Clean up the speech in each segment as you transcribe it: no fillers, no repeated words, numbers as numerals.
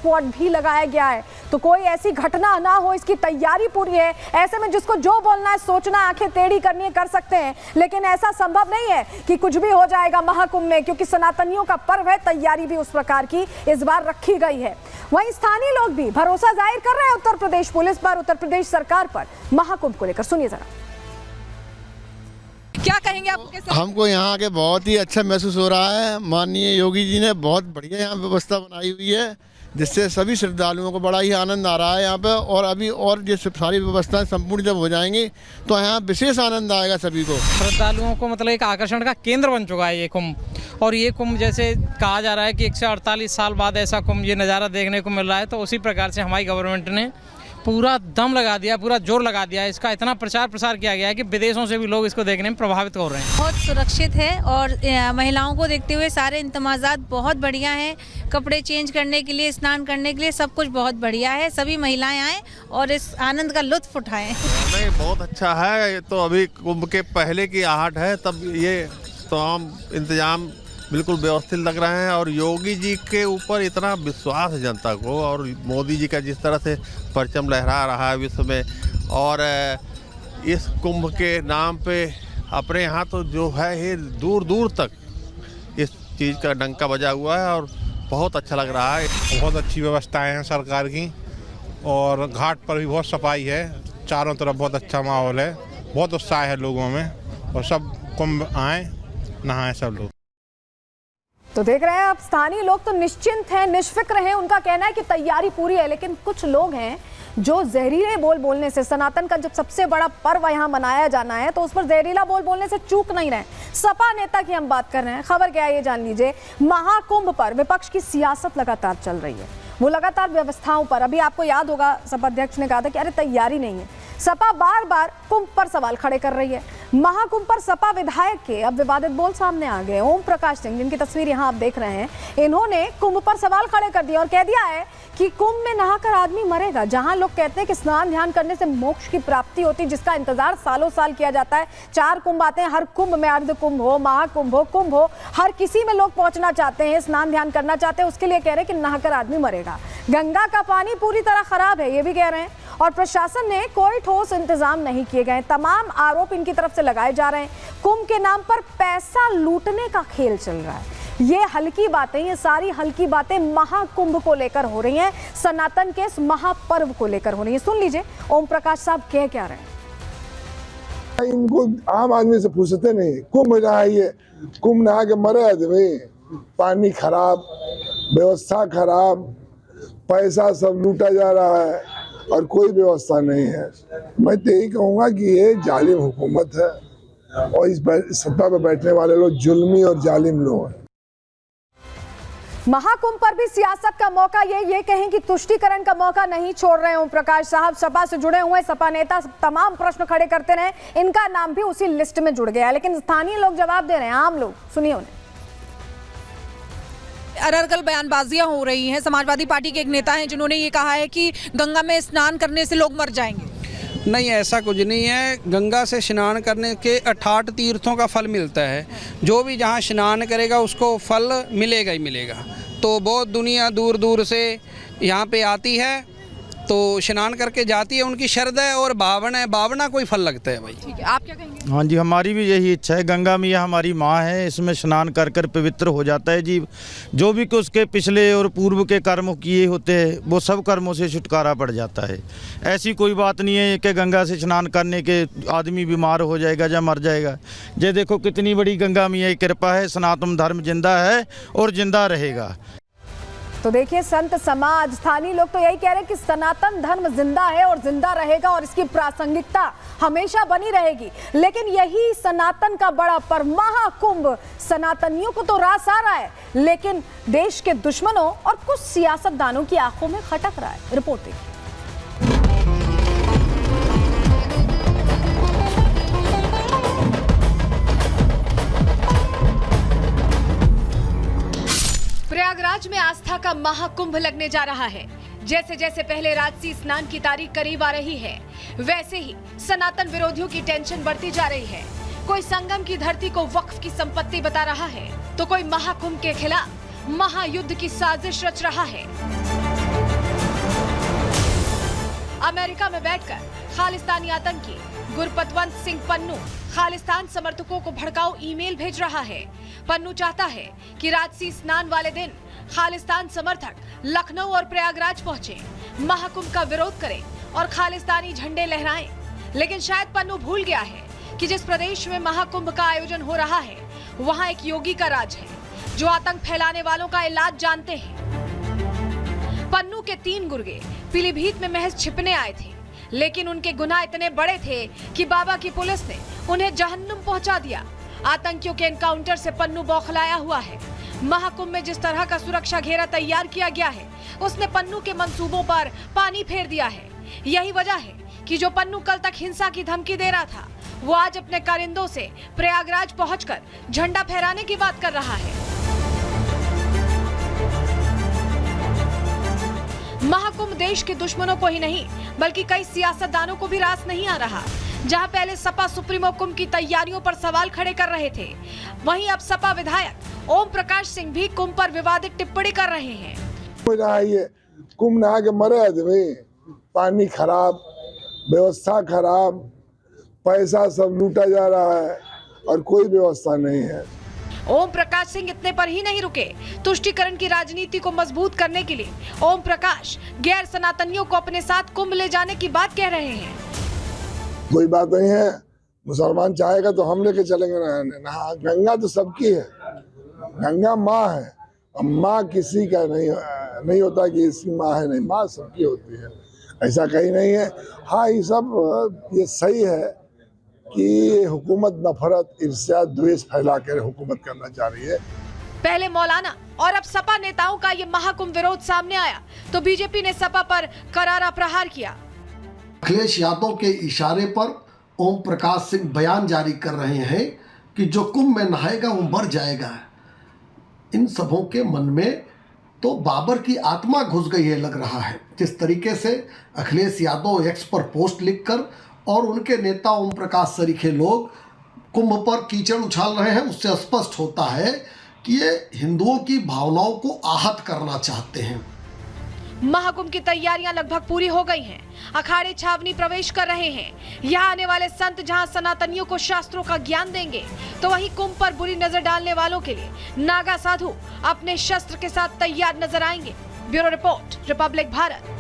Squad भी लगाया गया है। तो कोई ऐसी घटना ना हो, इसकी तैयारी पूरी है। ऐसे में जिसको जो बोलना है, सोचना, आंखें टेढ़ी करनी है, कर सकते हैं, लेकिन ऐसा संभव नहीं है कि कुछ भी हो जाएगा महाकुंभ में, क्योंकि सनातनियों का पर्व है। तैयारी भी उस प्रकार की इस बार रखी गई है। वहीं स्थानीय लोग भी भरोसा जाहिर कर रहे हैं उत्तर प्रदेश पुलिस पर, उत्तर प्रदेश सरकार पर महाकुंभ को लेकर। सुनिए जरा, क्या कहेंगे आप? हमको यहाँ आके बहुत ही अच्छा महसूस हो रहा है। माननीय योगी जी ने बहुत बढ़िया यहाँ व्यवस्था बनाई हुई है, जिससे सभी श्रद्धालुओं को बड़ा ही आनंद आ रहा है यहाँ पे। और अभी और ये सारी व्यवस्थाएं संपूर्ण जब हो जाएंगी तो यहाँ विशेष आनंद आएगा सभी को। श्रद्धालुओं को मतलब एक आकर्षण का केंद्र बन चुका है ये कुंभ। और ये कुंभ जैसे कहा जा रहा है कि 148 साल बाद ऐसा कुंभ ये नज़ारा देखने को मिल रहा है, तो उसी प्रकार से हमारी गवर्नमेंट ने पूरा दम लगा दिया, पूरा जोर लगा दिया। इसका इतना प्रचार प्रसार किया गया है कि विदेशों से भी लोग इसको देखने में प्रभावित हो रहे हैं। बहुत सुरक्षित है और महिलाओं को देखते हुए सारे इंतजामात बहुत बढ़िया हैं। कपड़े चेंज करने के लिए, स्नान करने के लिए सब कुछ बहुत बढ़िया है। सभी महिलाएं आएँ और इस आनंद का लुत्फ उठाएं। नहीं, बहुत अच्छा है। तो अभी कुंभ के पहले की आहट है, तब ये तमाम इंतजाम बिल्कुल व्यवस्थित लग रहे हैं। और योगी जी के ऊपर इतना विश्वास है जनता को, और मोदी जी का जिस तरह से परचम लहरा रहा है विश्व में, और इस कुंभ के नाम पे अपने यहाँ तो जो है ये दूर दूर तक इस चीज़ का डंका बजा हुआ है और बहुत अच्छा लग रहा है। बहुत अच्छी व्यवस्थाएं हैं सरकार की, और घाट पर भी बहुत सफाई है। चारों तरफ बहुत अच्छा माहौल है, बहुत उत्साह है लोगों में, और सब कुंभ आए, नहाएं सब लोग। तो देख रहे हैं आप, स्थानीय लोग तो निश्चिंत हैं, निष्फिक्र हैं। उनका कहना है कि तैयारी पूरी है, लेकिन कुछ लोग हैं जो जहरीले बोल बोलने से, सनातन का जब सबसे बड़ा पर्व यहाँ मनाया जाना है तो उस पर जहरीला बोल बोलने से चूक नहीं रहे। सपा नेता की हम बात कर रहे हैं। खबर क्या है ये जान लीजिए। महाकुंभ पर विपक्ष की सियासत लगातार चल रही है, वो लगातार व्यवस्थाओं पर। अभी आपको याद होगा सपा अध्यक्ष ने कहा था कि अरे तैयारी नहीं है। सपा बार बार कुंभ पर सवाल खड़े कर रही है। महाकुंभ पर सपा विधायक के अब विवादित बोल सामने आ गए। ओम प्रकाश सिंह, जिनकी तस्वीर यहाँ आप देख रहे हैं, इन्होंने कुंभ पर सवाल खड़े कर दिया और कह दिया है कि कुंभ में नहाकर आदमी मरेगा। जहां लोग कहते हैं कि स्नान ध्यान करने से मोक्ष की प्राप्ति होती, जिसका इंतजार सालों साल किया जाता है। 4 कुंभ आते हैं, हर कुंभ में अर्ध कुंभ हो, महाकुंभ हो, कुंभ हो, हर किसी में लोग पहुंचना चाहते हैं, स्नान ध्यान करना चाहते हैं। उसके लिए कह रहे हैं कि नहाकर आदमी मरेगा। गंगा का पानी पूरी तरह खराब है, ये भी कह रहे हैं। और प्रशासन ने कोई ठोस इंतजाम नहीं किए गए। तमाम आरोप इनकी तरफ से लगाए जा रहे हैं। कुंभ के नाम पर पैसा लूटने का खेल चल रहा है। ये हल्की बातें, ये सारी हल्की बातें महाकुंभ को लेकर हो रही हैं, सनातन के इस महापर्व को लेकर हो रही हैं। सुन लीजिए ओम प्रकाश साहब कह क्या रहे हैं। इनको आम आदमी से पूछते नहीं, कुंभ नहाइए, कुंभ नहा के मरे आदमी। पानी खराब, व्यवस्था खराब, पैसा सब लूटा जा रहा है और कोई व्यवस्था नहीं है। मैं तो यही कहूँगा कि ये जालिम हुकूमत है, और इस सत्ता पर बैठने वाले लोग जुल्मी और जालिम लोग हैं। महाकुंभ पर भी सियासत का मौका, ये कहें कि तुष्टीकरण का मौका नहीं छोड़ रहे हैं ओम प्रकाश साहब। सपा से जुड़े हुए सपा नेता तमाम प्रश्न खड़े करते रहे, इनका नाम भी उसी लिस्ट में जुड़ गया है, लेकिन स्थानीय लोग जवाब दे रहे हैं। आम लोग, सुनिए उन्हें। अररगल बयानबाजियां हो रही हैं। समाजवादी पार्टी के एक नेता हैं जिन्होंने ये कहा है कि गंगा में स्नान करने से लोग मर जाएंगे। नहीं, ऐसा कुछ नहीं है। गंगा से स्नान करने के 68 तीर्थों का फल मिलता है। जो भी जहाँ स्नान करेगा उसको फल मिलेगा ही मिलेगा। तो बहुत दुनिया दूर दूर से यहाँ पे आती है, तो स्नान करके जाती है। उनकी श्रद्धा है और भावना है, भावना कोई फल लगता है भाई। ठीक है, आप क्या कहेंगे? हाँ जी, हमारी भी यही इच्छा है। गंगा मैया हमारी माँ है, इसमें स्नान कर कर पवित्र हो जाता है जीव। जो भी उसके पिछले और पूर्व के कर्म किए होते हैं वो सब कर्मों से छुटकारा पड़ जाता है। ऐसी कोई बात नहीं है कि गंगा से स्नान करने के आदमी बीमार हो जाएगा या मर जाएगा। ये देखो कितनी बड़ी गंगा मैया की कृपा है, सनातन धर्म जिंदा है और जिंदा रहेगा। तो देखिए, संत समाज, स्थानीय लोग तो यही कह रहे हैं कि सनातन धर्म जिंदा है और जिंदा रहेगा और इसकी प्रासंगिकता हमेशा बनी रहेगी। लेकिन यही सनातन का बड़ा पर्व महाकुंभ सनातनियों को तो रास आ रहा है, लेकिन देश के दुश्मनों और कुछ सियासतदानों की आंखों में खटक रहा है। रिपोर्ट देखिए। प्रयागराज में आस्था का महाकुंभ लगने जा रहा है। जैसे जैसे पहले राजसी स्नान की तारीख करीब आ रही है, वैसे ही सनातन विरोधियों की टेंशन बढ़ती जा रही है। कोई संगम की धरती को वक्फ की संपत्ति बता रहा है, तो कोई महाकुंभ के खिलाफ महायुद्ध की साजिश रच रहा है। अमेरिका में बैठकर खालिस्तानी आतंकी गुरपतवंत सिंह पन्नू खालिस्तान समर्थकों को भड़काऊ ईमेल भेज रहा है। पन्नू चाहता है कि राजसी स्नान वाले दिन खालिस्तान समर्थक लखनऊ और प्रयागराज पहुंचे, महाकुंभ का विरोध करें और खालिस्तानी झंडे लहराएं। लेकिन शायद पन्नू भूल गया है कि जिस प्रदेश में महाकुंभ का आयोजन हो रहा है वहां एक योगी का राज है जो आतंक फैलाने वालों का इलाज जानते हैं। पन्नू के 3 गुर्गे पीलीभीत में महज छिपने आए थे, लेकिन उनके गुनाह इतने बड़े थे कि बाबा की पुलिस ने उन्हें जहन्नुम पहुंचा दिया। आतंकियों के एनकाउंटर से पन्नू बौखलाया हुआ है। महाकुंभ में जिस तरह का सुरक्षा घेरा तैयार किया गया है उसने पन्नू के मंसूबों पर पानी फेर दिया है। यही वजह है कि जो पन्नू कल तक हिंसा की धमकी दे रहा था वो आज अपने कारिंदों से प्रयागराज पहुंचकर झंडा फहराने की बात कर रहा है। महाकुंभ देश के दुश्मनों को ही नहीं बल्कि कई सियासतदानों को भी रास नहीं आ रहा। जहां पहले सपा सुप्रीमो कुंभ की तैयारियों पर सवाल खड़े कर रहे थे, वहीं अब सपा विधायक ओम प्रकाश सिंह भी कुंभ पर विवादित टिप्पणी कर रहे हैं। कुंभ नहा के मरे आदमी, पानी खराब, व्यवस्था खराब, पैसा सब लूटा जा रहा है और कोई व्यवस्था नहीं है। ओम प्रकाश सिंह इतने पर ही नहीं रुके। तुष्टीकरण की राजनीति को मजबूत करने के लिए ओम प्रकाश गैर सनातनियों को अपने साथ कुंभ ले जाने की बात कह रहे हैं। कोई बात नहीं है, मुसलमान चाहेगा तो हम लेके चलेंगे नहाने। गंगा तो सबकी है, गंगा माँ है और माँ किसी का नहीं होता कि इसकी माँ है, नहीं, माँ सबकी होती है, ऐसा कहीं नहीं है। हाँ, ये सही है कि हुकूमत नफरत, ईर्ष्या, द्वेष फैला कर हुकूमत करना चाह रही है। पहले मौलाना और अब सपा नेताओं का ये महाकुंभ विरोध सामने आया तो बीजेपी ने सपा पर करारा प्रहार किया। अखिलेश यादव के इशारे पर ओम प्रकाश सिंह बयान जारी कर रहे हैं कि जो कुंभ में नहाएगा वो मर जाएगा। इन सबों के मन में तो बाबर की आत्मा घुस गई है लग रहा है। जिस तरीके से अखिलेश यादव एक्स पर पोस्ट लिखकर और उनके नेता ओम प्रकाश सरीखे लोग कुंभ पर कीचड़ उछाल रहे हैं, उससे स्पष्ट होता है कि ये हिंदुओं की भावनाओं को आहत करना चाहते हैं। महाकुंभ की तैयारियां लगभग पूरी हो गई हैं। अखाड़े छावनी प्रवेश कर रहे हैं। यहाँ आने वाले संत जहाँ सनातनियों को शास्त्रों का ज्ञान देंगे तो वहीं कुंभ पर बुरी नजर डालने वालों के लिए नागा साधु अपने शस्त्र के साथ तैयार नजर आएंगे। Bureau report, Republic Bharat.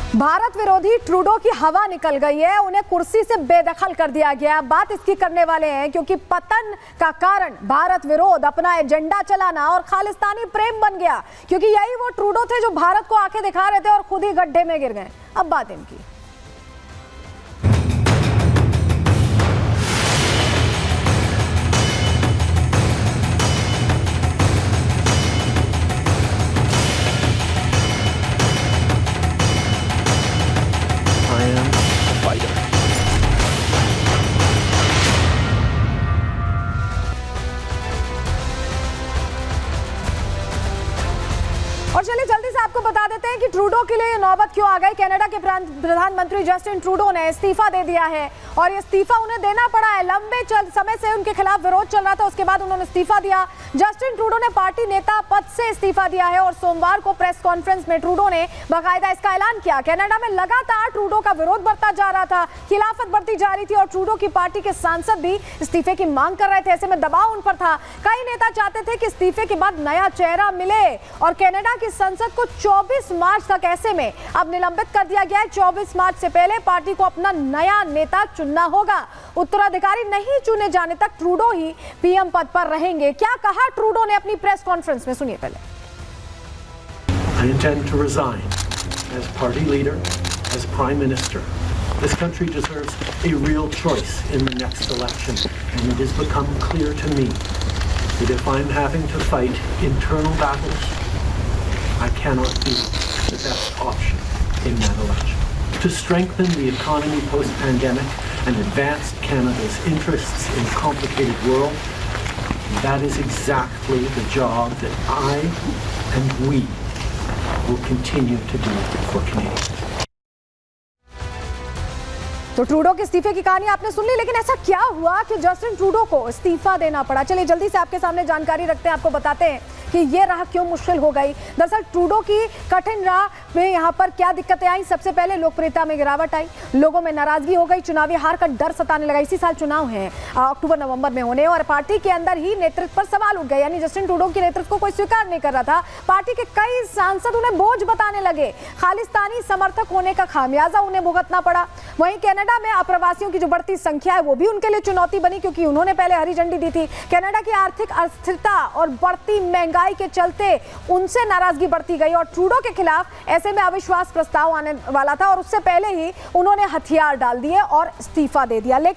Bharat विरोधी ट्रूडो की हवा निकल गई है, उन्हें कुर्सी से बेदखल कर दिया गया। बात इसकी करने वाले हैं क्योंकि पतन का कारण भारत विरोध, अपना एजेंडा चलाना और खालिस्तानी प्रेम बन गया, क्योंकि यही वो ट्रूडो थे जो भारत को आंखें दिखा रहे थे और खुद ही गड्ढे में गिर गए। अब बात इनकी। और चलिए जल्दी से आपको बता देते हैं कि ट्रूडो के लिए नौबत क्यों आ गई। कनाडा के प्रधानमंत्री जस्टिन ट्रूडो ने इस्तीफा दे दिया है और ये इस्तीफा उन्हें देना पड़ा है। लंबे समय से उनके खिलाफ विरोध चल रहा था, उसके बाद उन्होंने इस्तीफा दिया। जस्टिन ट्रूडो ने पार्टी नेता पद से इस्तीफा दिया है और सोमवार को प्रेस कॉन्फ्रेंस में ट्रूडो ने बाकायदा इसका ऐलान किया। कनाडा में लगातार ट्रूडो का विरोध बढ़ता जा रहा था, खिलाफत बढ़ती जा रही थी और ट्रूडो की पार्टी के सांसद भी इस्तीफे की मांग कर रहे थे। ऐसे में दबाव उन पर था। कई नेता चाहते थे कि इस्तीफे के बाद नया चेहरा मिले और कनाडा की संसद को 24 मार्च तक ऐसे में अब निलंबित कर दिया गया है। 24 मार्च से पहले पार्टी को अपना नया नेता चुनना होगा। उत्तराधिकारी नहीं चुने जाने तक ट्रूडो ही पीएम पद पर रहेंगे। क्या कहा ट्रूडो ने अपनी प्रेस कॉन्फ्रेंस में, सुनिए पहले। I intend to resign as party leader, as prime minister. This country deserves a real choice in the next election, and it has become clear to me that if I'm having to fight internal battles, I cannot be the best option in that election. To strengthen the economy post-pandemic and advance Canada's interests in a complicated world, that is exactly the job that I and we will continue to do for Canadians. तो Trudeau के इस्तीफे की कहानी आपने सुन ली, लेकिन ऐसा क्या हुआ कि जस्टिन ट्रूडो को इस्तीफा देना पड़ा? चलिए जल्दी से आपके सामने जानकारी रखते हैं, आपको बताते हैं कि ये राह क्यों मुश्किल हो गई। दरअसल ट्रूडो की कठिन राह में यहाँ पर क्या दिक्कतें आई। सबसे पहले लोकप्रियता में गिरावट आई, लोगों में नाराजगी हो गई, चुनावी हार का डर सताने लगा। इसी साल चुनाव है अक्टूबर नवंबर में होने, और पार्टी के अंदर ही नेतृत्व पर सवाल उठ गए। यानी जस्टिन ट्रूडो के नेतृत्व को कोई स्वीकार नहीं कर रहा था। पार्टी के कई सांसद उन्हें बोझ बताने लगे। खालिस्तानी समर्थक होने का खामियाजा उन्हें भुगतना पड़ा। वहीं कनाडा में अप्रवासियों की जो बढ़ती संख्या है वो भी उनके लिए चुनौती बनी, क्योंकि उन्होंने पहले हरी झंडी दी थी। कनाडा की आर्थिक अस्थिरता और बढ़ती महंगाई के चलते उनसे नाराजगी बढ़ती गई और ट्रूडो के खिलाफ ऐसे में अविश्वास प्रस्ताव आने वाला था और उससे पहले ही उन्होंने हथियार डाल दिए और इस्तीफा दे दिया। लेकिन